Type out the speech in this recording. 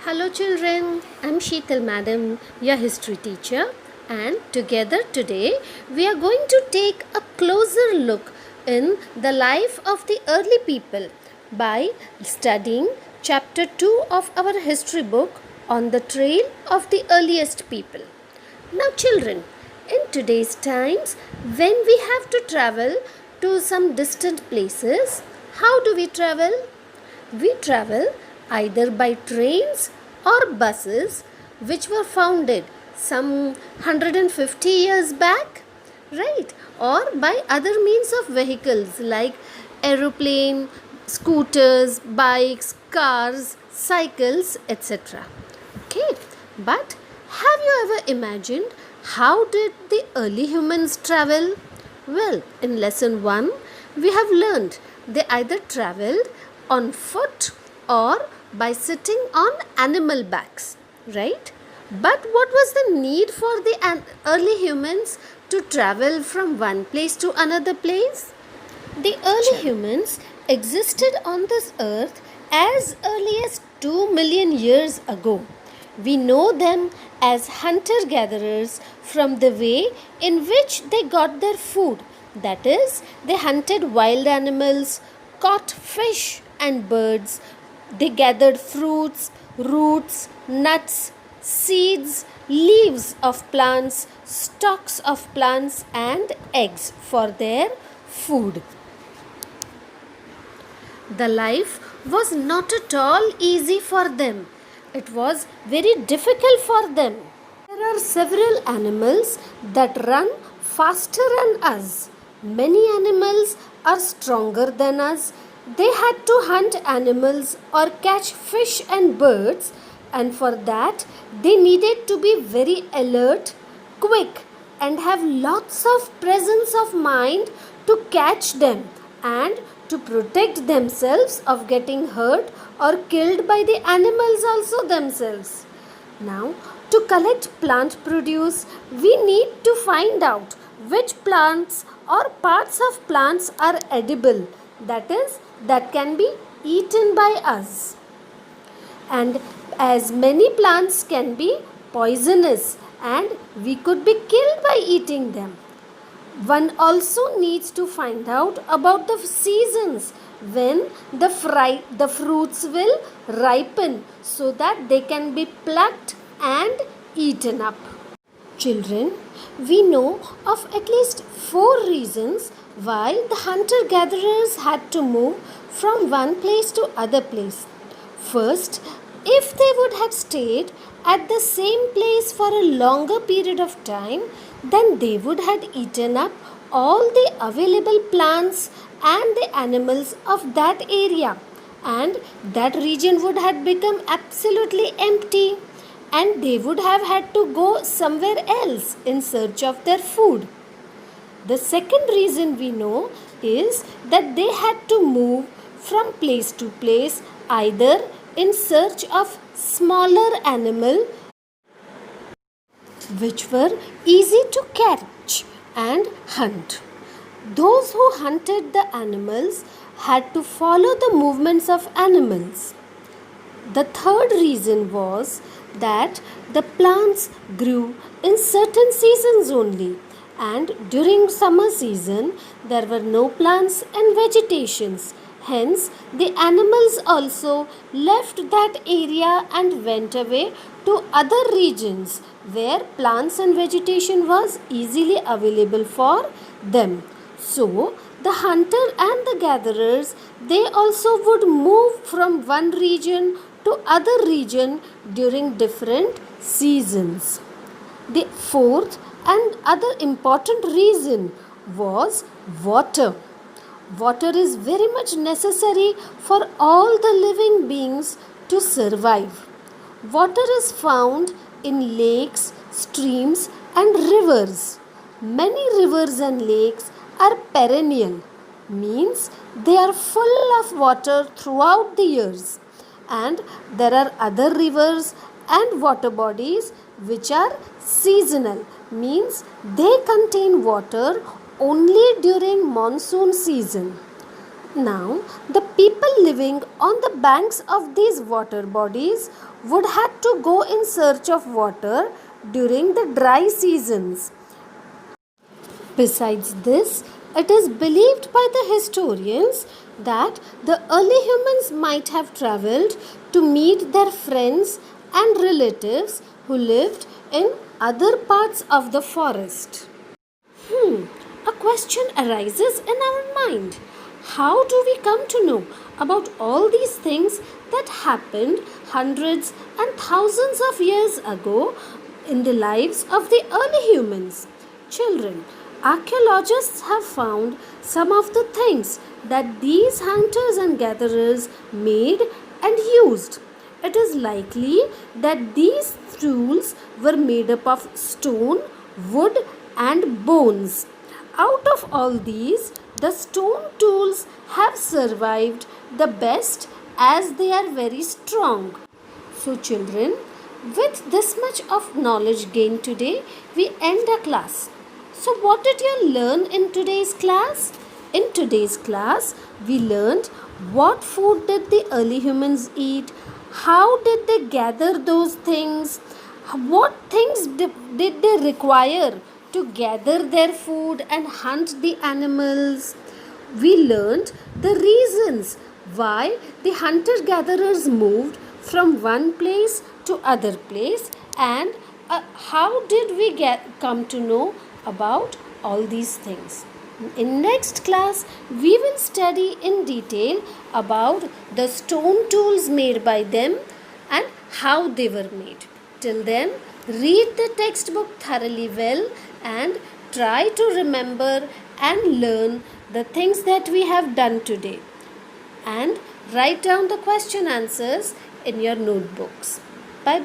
Hello children, I'm Sheetal Madam, your history teacher, and together today we are going to take a closer look in the life of the early people by studying chapter 2 of our history book on the trail of the earliest people. Now children, in today's times when we have to travel to some distant places, how do we travel? We travel either by trains or buses which were founded some 150 years back, right? Or by other means of vehicles like aeroplane, scooters, bikes, cars, cycles, etc. Okay, but have you ever imagined how did the early humans travel? Well, in lesson 1, we have learned they either traveled on foot or by sitting on animal backs, right? But what was the need for the early humans to travel from one place to another place? The early humans existed on this earth as early as 2 million years ago. We know them as hunter gatherers from the way in which they got their food. That is, they hunted wild animals, caught fish and birds, they gathered fruits, roots, nuts, seeds, leaves of plants, stalks of plants, and eggs for their food. The life was not at all easy for them. It was very difficult for them. There are several animals that run faster than us. Many animals are stronger than us. They had to hunt animals or catch fish and birds, and for that they needed to be very alert, quick, and have lots of presence of mind to catch them and to protect themselves of getting hurt or killed by the animals also themselves. Now, to collect plant produce, we need to find out which plants or parts of plants are edible, that is, that can be eaten by us. And as many plants can be poisonous and we could be killed by eating them. One also needs to find out about the seasons when the fruits will ripen so that they can be plucked and eaten up. Children, we know of at least 4 reasons why the hunter-gatherers had to move from one place to other place. First, if they would have stayed at the same place for a longer period of time, then they would have eaten up all the available plants and the animals of that area, and that region would have become absolutely empty, and they would have had to go somewhere else in search of their food. The second reason we know is that they had to move from place to place either in search of smaller animal which were easy to catch and hunt. Those who hunted the animals had to follow the movements of animals. The third reason was that the plants grew in certain seasons only, and during summer season there were no plants and vegetations. Hence, the animals also left that area and went away to other regions where plants and vegetation was easily available for them. So, the hunter and the gatherers, they also would move from one region to other region during different seasons. The fourth and other important reason was water. Water is very much necessary for all the living beings to survive. Water is found in lakes, streams, and rivers. Many rivers and lakes are perennial, means they are full of water throughout the years. And there are other rivers and water bodies which are seasonal, means they contain water only during monsoon season. Now, the people living on the banks of these water bodies would have to go in search of water during the dry seasons. Besides this, it is believed by the historians that the early humans might have traveled to meet their friends and relatives who lived in other parts of the forest. A question arises in our mind. How do we come to know about all these things that happened hundreds and thousands of years ago in the lives of the early humans? Children, archaeologists have found some of the things that these hunters and gatherers made and used. It is likely that these tools were made up of stone, wood, and bones. Out of all these, the stone tools have survived the best as they are very strong. So, children, with this much of knowledge gained today, we end our class. So, what did you learn in today's class? In today's class, we learned what food did the early humans eat, how did they gather those things, what things did they require to gather their food and hunt the animals. We learned the reasons why the hunter gatherers moved from one place to other place, and how did we come to know about all these things. In next class, we will study in detail about the stone tools made by them and how they were made. Till then, read the textbook thoroughly well and try to remember and learn the things that we have done today. And write down the question answers in your notebooks. Bye bye.